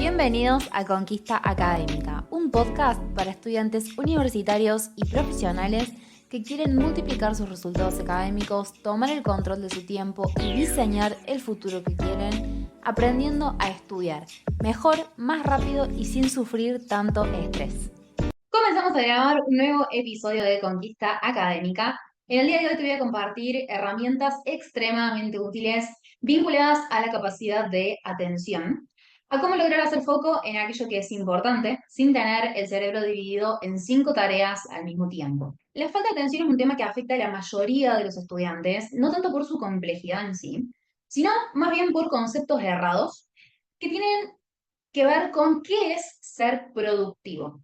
Bienvenidos a Conquista Académica, un podcast para estudiantes universitarios y profesionales que quieren multiplicar sus resultados académicos, tomar el control de su tiempo y diseñar el futuro que quieren, aprendiendo a estudiar mejor, más rápido y sin sufrir tanto estrés. Comenzamos a grabar un nuevo episodio de Conquista Académica. En el día de hoy te voy a compartir herramientas extremadamente útiles vinculadas a la capacidad de atención, a cómo lograr hacer foco en aquello que es importante sin tener el cerebro dividido en 5 tareas al mismo tiempo. La falta de atención es un tema que afecta a la mayoría de los estudiantes, no tanto por su complejidad en sí, sino más bien por conceptos errados que tienen que ver con qué es ser productivo.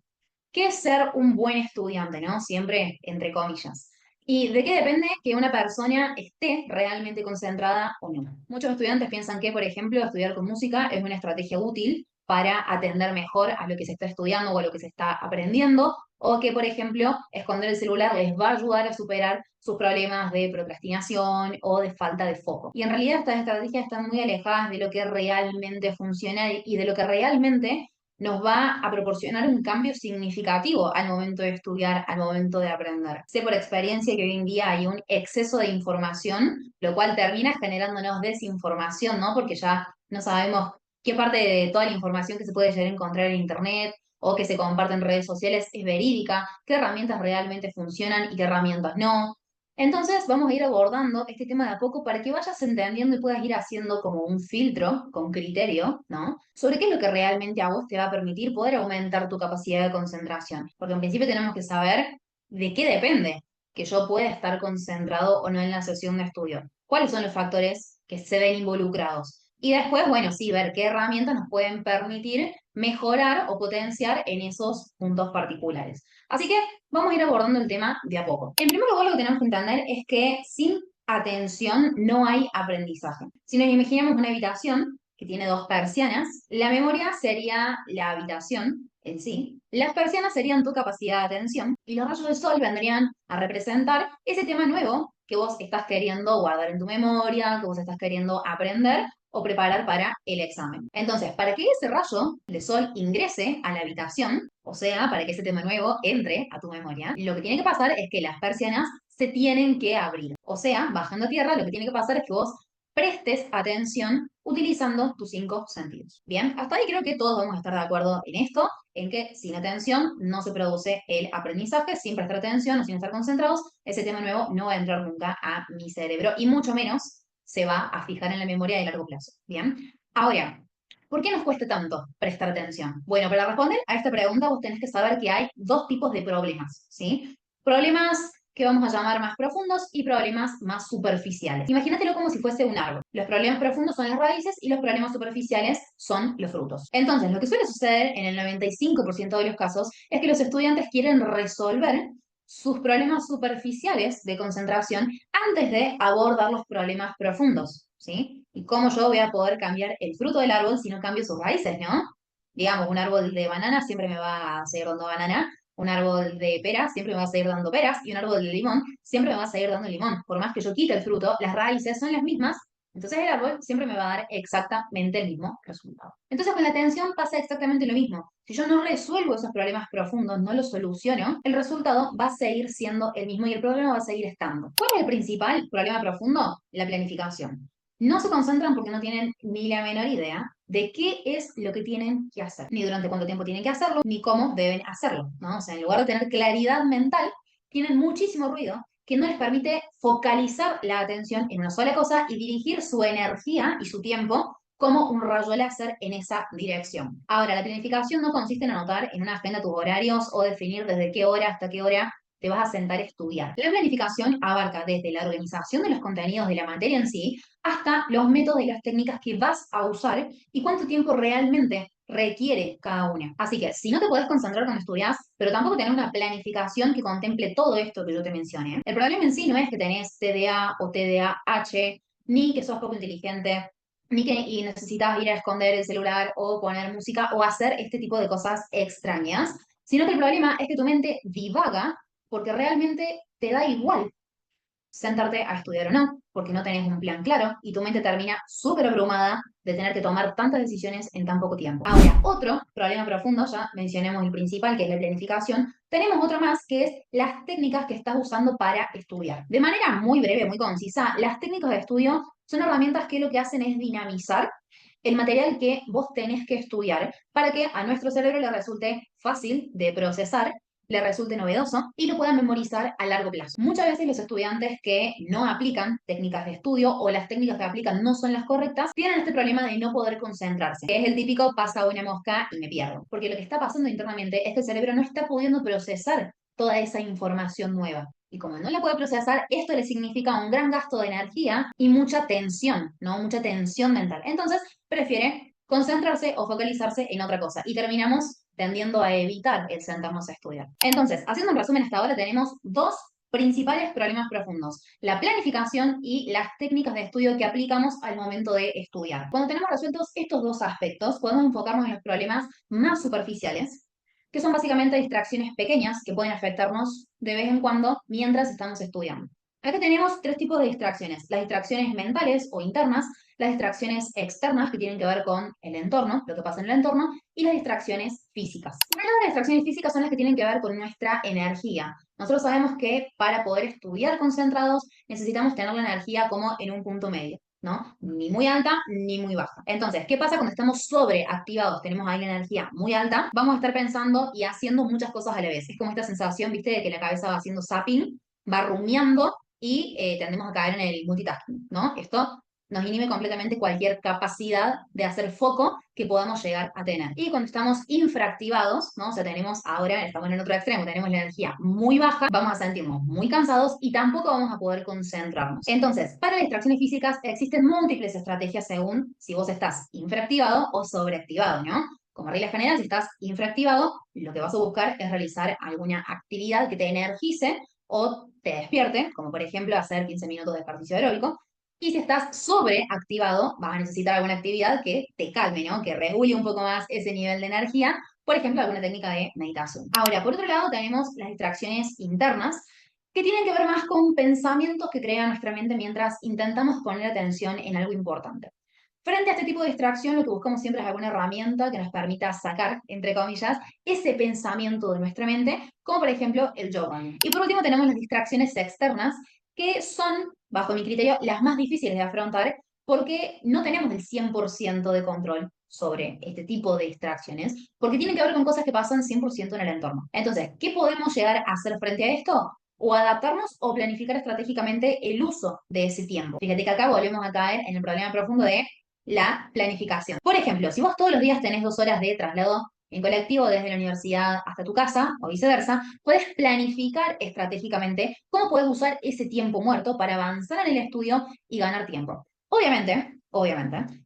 ¿Qué es ser un buen estudiante, no? Siempre entre comillas. ¿Y de qué depende que una persona esté realmente concentrada o no? Muchos estudiantes piensan que, por ejemplo, estudiar con música es una estrategia útil para atender mejor a lo que se está estudiando o a lo que se está aprendiendo, o que, por ejemplo, esconder el celular les va a ayudar a superar sus problemas de procrastinación o de falta de foco. Y en realidad estas estrategias están muy alejadas de lo que realmente funciona y de lo que realmente nos va a proporcionar un cambio significativo al momento de estudiar, al momento de aprender. Sé por experiencia que hoy en día hay un exceso de información, lo cual termina generándonos desinformación, ¿no? Porque ya no sabemos qué parte de toda la información que se puede llegar a encontrar en Internet o que se comparte en redes sociales es verídica, qué herramientas realmente funcionan y qué herramientas no. Entonces vamos a ir abordando este tema de a poco para que vayas entendiendo y puedas ir haciendo como un filtro con criterio, ¿no? Sobre qué es lo que realmente a vos te va a permitir poder aumentar tu capacidad de concentración. Porque en principio tenemos que saber de qué depende que yo pueda estar concentrado o no en la sesión de estudio. ¿Cuáles son los factores que se ven involucrados? Y después, bueno, sí, ver qué herramientas nos pueden permitir mejorar o potenciar en esos puntos particulares. Así que vamos a ir abordando el tema de a poco. En primer lugar, lo que tenemos que entender es que sin atención no hay aprendizaje. Si nos imaginamos una habitación que tiene 2 persianas, la memoria sería la habitación en sí, las persianas serían tu capacidad de atención y los rayos del sol vendrían a representar ese tema nuevo que vos estás queriendo guardar en tu memoria, que vos estás queriendo aprender o preparar para el examen. Entonces, para que ese rayo de sol ingrese a la habitación, o sea, para que ese tema nuevo entre a tu memoria, lo que tiene que pasar es que las persianas se tienen que abrir. O sea, bajando a tierra, lo que tiene que pasar es que vos prestes atención utilizando tus 5 sentidos. Bien, hasta ahí creo que todos vamos a estar de acuerdo en esto, en que sin atención no se produce el aprendizaje, sin prestar atención o sin estar concentrados, ese tema nuevo no va a entrar nunca a mi cerebro y mucho menos se va a fijar en la memoria de largo plazo. Bien, ahora, ¿por qué nos cuesta tanto prestar atención? Bueno, para responder a esta pregunta vos tenés que saber que hay 2 tipos de problemas, ¿sí? Problemas que vamos a llamar más profundos y problemas más superficiales. Imagínatelo como si fuese un árbol. Los problemas profundos son las raíces y los problemas superficiales son los frutos. Entonces, lo que suele suceder en el 95% de los casos es que los estudiantes quieren resolver sus problemas superficiales de concentración antes de abordar los problemas profundos, ¿sí? Y cómo yo voy a poder cambiar el fruto del árbol si no cambio sus raíces, ¿no? Digamos, un árbol de banana siempre me va a seguir dando banana, un árbol de peras siempre me va a seguir dando peras y un árbol de limón siempre me va a seguir dando limón. Por más que yo quite el fruto, las raíces son las mismas, entonces el árbol siempre me va a dar exactamente el mismo resultado. Entonces con la atención pasa exactamente lo mismo. Si yo no resuelvo esos problemas profundos, no los soluciono, el resultado va a seguir siendo el mismo y el problema va a seguir estando. ¿Cuál es el principal problema profundo? La planificación. No se concentran porque no tienen ni la menor idea de qué es lo que tienen que hacer, ni durante cuánto tiempo tienen que hacerlo, ni cómo deben hacerlo, ¿no? O sea, en lugar de tener claridad mental, tienen muchísimo ruido que no les permite focalizar la atención en una sola cosa y dirigir su energía y su tiempo como un rayo láser en esa dirección. Ahora, la planificación no consiste en anotar en una agenda tus horarios o definir desde qué hora hasta qué hora te vas a sentar a estudiar. La planificación abarca desde la organización de los contenidos de la materia en sí hasta los métodos y las técnicas que vas a usar y cuánto tiempo realmente requiere cada una. Así que si no te podés concentrar cuando estudias, pero tampoco tenés una planificación que contemple todo esto que yo te mencioné, el problema en sí no es que tenés TDA o TDAH, ni que sos poco inteligente, ni que y necesitas ir a esconder el celular o poner música o hacer este tipo de cosas extrañas, sino que el problema es que tu mente divaga porque realmente te da igual sentarte a estudiar o no, porque no tenés un plan claro y tu mente termina súper abrumada de tener que tomar tantas decisiones en tan poco tiempo. Ahora, otro problema profundo, ya mencionemos el principal, que es la planificación, tenemos otro más, que es las técnicas que estás usando para estudiar. De manera muy breve, muy concisa, las técnicas de estudio son herramientas que lo que hacen es dinamizar el material que vos tenés que estudiar para que a nuestro cerebro le resulte fácil de procesar, le resulte novedoso y lo puedan memorizar a largo plazo. Muchas veces los estudiantes que no aplican técnicas de estudio o las técnicas que aplican no son las correctas, tienen este problema de no poder concentrarse, que es el típico pasa una mosca y me pierdo. Porque lo que está pasando internamente es que el cerebro no está pudiendo procesar toda esa información nueva. Y como no la puede procesar, esto le significa un gran gasto de energía y mucha tensión, ¿no? Mucha tensión mental. Entonces, prefiere concentrarse o focalizarse en otra cosa. Y terminamos tendiendo a evitar el sentarnos a estudiar. Entonces, haciendo un resumen hasta ahora, tenemos dos principales problemas profundos: la planificación y las técnicas de estudio que aplicamos al momento de estudiar. Cuando tenemos resueltos estos dos aspectos, podemos enfocarnos en los problemas más superficiales, que son básicamente distracciones pequeñas que pueden afectarnos de vez en cuando mientras estamos estudiando. Acá tenemos tres tipos de distracciones: las distracciones mentales o internas, las distracciones externas que tienen que ver con el entorno, lo que pasa en el entorno, y las distracciones físicas. Primero, las distracciones físicas son las que tienen que ver con nuestra energía. Nosotros sabemos que para poder estudiar concentrados necesitamos tener la energía como en un punto medio, ¿no? Ni muy alta ni muy baja. Entonces, ¿qué pasa cuando estamos sobreactivados? Tenemos ahí la energía muy alta, vamos a estar pensando y haciendo muchas cosas a la vez. Es como esta sensación, ¿viste? De que la cabeza va haciendo zapping, va rumiando y tendemos a caer en el multitasking, ¿no? Esto nos inhibe completamente cualquier capacidad de hacer foco que podamos llegar a tener. Y cuando estamos infraactivados, ¿no? O sea, tenemos ahora, estamos en el otro extremo, tenemos la energía muy baja, vamos a sentirnos muy cansados y tampoco vamos a poder concentrarnos. Entonces, para las distracciones físicas existen múltiples estrategias según si vos estás infraactivado o sobreactivado, ¿no? Como regla general, si estás infraactivado, lo que vas a buscar es realizar alguna actividad que te energice o te despierte, como por ejemplo hacer 15 minutos de ejercicio aeróbico. Y si estás sobreactivado, vas a necesitar alguna actividad que te calme, ¿no? Que regule un poco más ese nivel de energía, por ejemplo, alguna técnica de meditación. Ahora, por otro lado, tenemos las distracciones internas, que tienen que ver más con pensamientos que crea nuestra mente mientras intentamos poner atención en algo importante. Frente a este tipo de distracción, lo que buscamos siempre es alguna herramienta que nos permita sacar, entre comillas, ese pensamiento de nuestra mente, como por ejemplo el journaling. Y por último tenemos las distracciones externas, que son, bajo mi criterio, las más difíciles de afrontar porque no tenemos el 100% de control sobre este tipo de distracciones, porque tienen que ver con cosas que pasan 100% en el entorno. Entonces, ¿qué podemos llegar a hacer frente a esto? O adaptarnos o planificar estratégicamente el uso de ese tiempo. Fíjate que acá volvemos a caer en el problema profundo de la planificación. Por ejemplo, si vos todos los días tenés 2 horas de traslado en colectivo desde la universidad hasta tu casa o viceversa, puedes planificar estratégicamente cómo puedes usar ese tiempo muerto para avanzar en el estudio y ganar tiempo. Obviamente,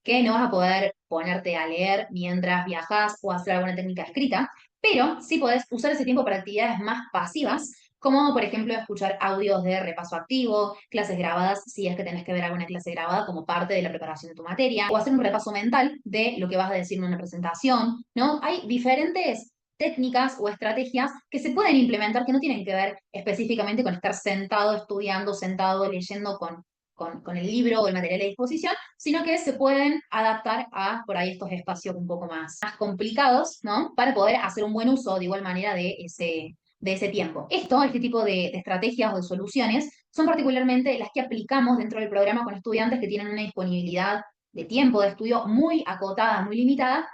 que no vas a poder ponerte a leer mientras viajas o hacer alguna técnica escrita, pero sí podés usar ese tiempo para actividades más pasivas, como por ejemplo escuchar audios de repaso activo, clases grabadas si es que tenés que ver alguna clase grabada como parte de la preparación de tu materia, o hacer un repaso mental de lo que vas a decir en una presentación, ¿no? Hay diferentes técnicas o estrategias que se pueden implementar que no tienen que ver específicamente con estar sentado estudiando, sentado leyendo con el libro o el material a disposición, sino que se pueden adaptar a por ahí estos espacios un poco más complicados, ¿no? Para poder hacer un buen uso de igual manera de ese tiempo. Este tipo de estrategias o de soluciones son particularmente las que aplicamos dentro del programa con estudiantes que tienen una disponibilidad de tiempo de estudio muy acotada, muy limitada,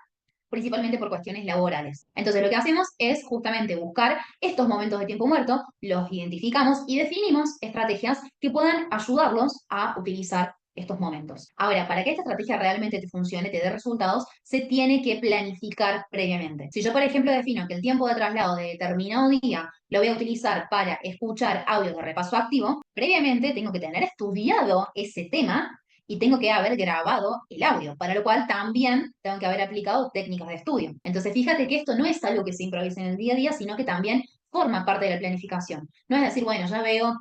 principalmente por cuestiones laborales. Entonces lo que hacemos es justamente buscar estos momentos de tiempo muerto, los identificamos y definimos estrategias que puedan ayudarlos a utilizar estos momentos. Ahora, para que esta estrategia realmente te funcione, te dé resultados, se tiene que planificar previamente. Si yo, por ejemplo, defino que el tiempo de traslado de determinado día lo voy a utilizar para escuchar audios de repaso activo, previamente tengo que tener estudiado ese tema y tengo que haber grabado el audio, para lo cual también tengo que haber aplicado técnicas de estudio. Entonces, fíjate que esto no es algo que se improvisa en el día a día, sino que también forma parte de la planificación. No es decir, bueno, ya veo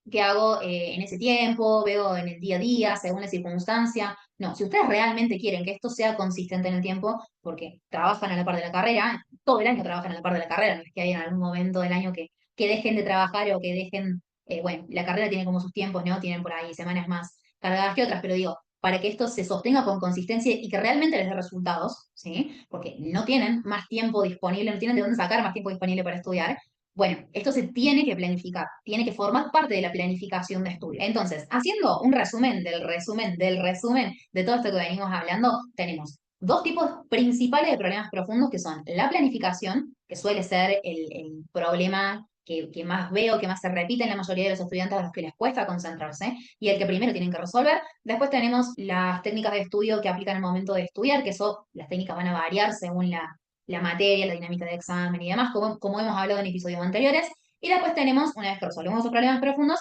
qué hago en ese tiempo, veo en el día a día, según la circunstancia. No, si ustedes realmente quieren que esto sea consistente en el tiempo, porque trabajan a la par de la carrera, todo el año trabajan a la par de la carrera, no es que hay en algún momento del año que dejen de trabajar o que dejen bueno, la carrera tiene como sus tiempos, ¿no? Tienen por ahí semanas más cargadas que otras, pero digo, para que esto se sostenga con consistencia y que realmente les dé resultados, ¿sí? Porque no tienen más tiempo disponible, no tienen de dónde sacar más tiempo disponible para estudiar. Bueno, esto se tiene que planificar, tiene que formar parte de la planificación de estudio. Entonces, haciendo un resumen de todo esto que venimos hablando, tenemos dos tipos principales de problemas profundos que son la planificación, que suele ser el problema que más veo, que más se repite en la mayoría de los estudiantes a los que les cuesta concentrarse y el que primero tienen que resolver. Después tenemos las técnicas de estudio que aplican al momento de estudiar, que eso, las técnicas van a variar según la materia, la dinámica de examen y demás, como hemos hablado en episodios anteriores. Y después tenemos, una vez que resolvemos esos problemas profundos,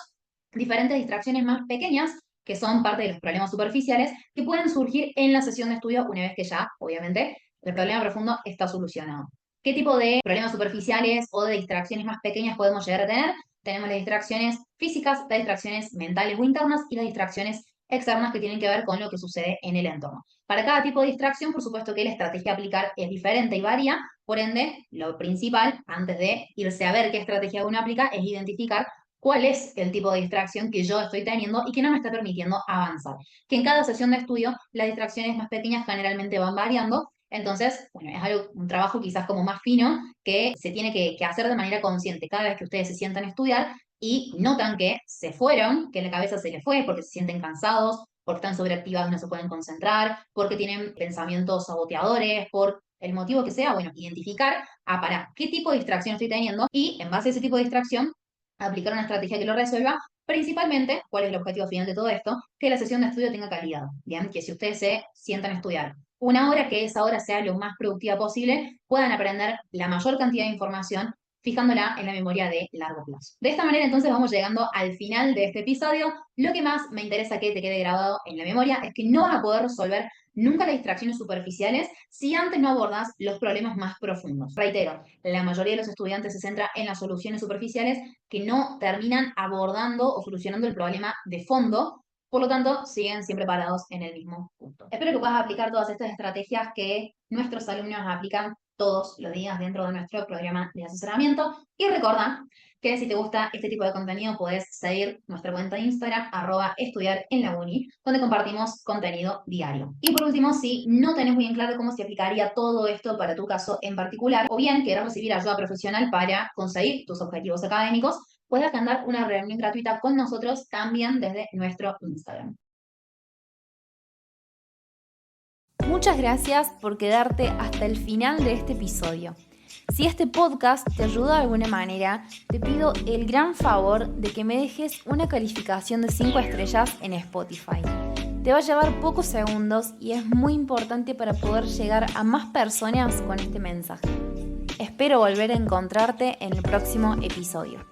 diferentes distracciones más pequeñas que son parte de los problemas superficiales que pueden surgir en la sesión de estudio una vez que ya, obviamente, el problema profundo está solucionado. ¿Qué tipo de problemas superficiales o de distracciones más pequeñas podemos llegar a tener? Tenemos las distracciones físicas, las distracciones mentales o internas y las distracciones externas que tienen que ver con lo que sucede en el entorno. Para cada tipo de distracción, por supuesto que la estrategia a aplicar es diferente y varía, por ende, lo principal, antes de irse a ver qué estrategia uno aplica, es identificar cuál es el tipo de distracción que yo estoy teniendo y que no me está permitiendo avanzar. Que en cada sesión de estudio las distracciones más pequeñas generalmente van variando, entonces, bueno, es algo, un trabajo quizás como más fino que se tiene que hacer de manera consciente cada vez que ustedes se sientan a estudiar y notan que se fueron, que la cabeza se les fue porque se sienten cansados, porque están sobreactivados y no se pueden concentrar, porque tienen pensamientos saboteadores, por el motivo que sea, bueno, identificar, para qué tipo de distracción estoy teniendo y en base a ese tipo de distracción aplicar una estrategia que lo resuelva. Principalmente, ¿cuál es el objetivo final de todo esto? Que la sesión de estudio tenga calidad, ¿bien? Que si ustedes se sientan a estudiar una hora, que esa hora sea lo más productiva posible, puedan aprender la mayor cantidad de información fijándola en la memoria de largo plazo. De esta manera, entonces, vamos llegando al final de este episodio. Lo que más me interesa que te quede grabado en la memoria es que no vas a poder resolver nunca las distracciones superficiales si antes no abordas los problemas más profundos. Reitero, la mayoría de los estudiantes se centra en las soluciones superficiales que no terminan abordando o solucionando el problema de fondo, por lo tanto, siguen siempre parados en el mismo punto. Espero que puedas aplicar todas estas estrategias que nuestros alumnos aplican todos los días dentro de nuestro programa de asesoramiento. Y recuerda que si te gusta este tipo de contenido, puedes seguir nuestra cuenta de Instagram, @estudiarenlauni, donde compartimos contenido diario. Y por último, si no tenés muy en claro cómo se aplicaría todo esto para tu caso en particular, o bien querés recibir ayuda profesional para conseguir tus objetivos académicos, puedes agendar una reunión gratuita con nosotros también desde nuestro Instagram. Muchas gracias por quedarte hasta el final de este episodio. Si este podcast te ayudó de alguna manera, te pido el gran favor de que me dejes una calificación de 5 estrellas en Spotify. Te va a llevar pocos segundos y es muy importante para poder llegar a más personas con este mensaje. Espero volver a encontrarte en el próximo episodio.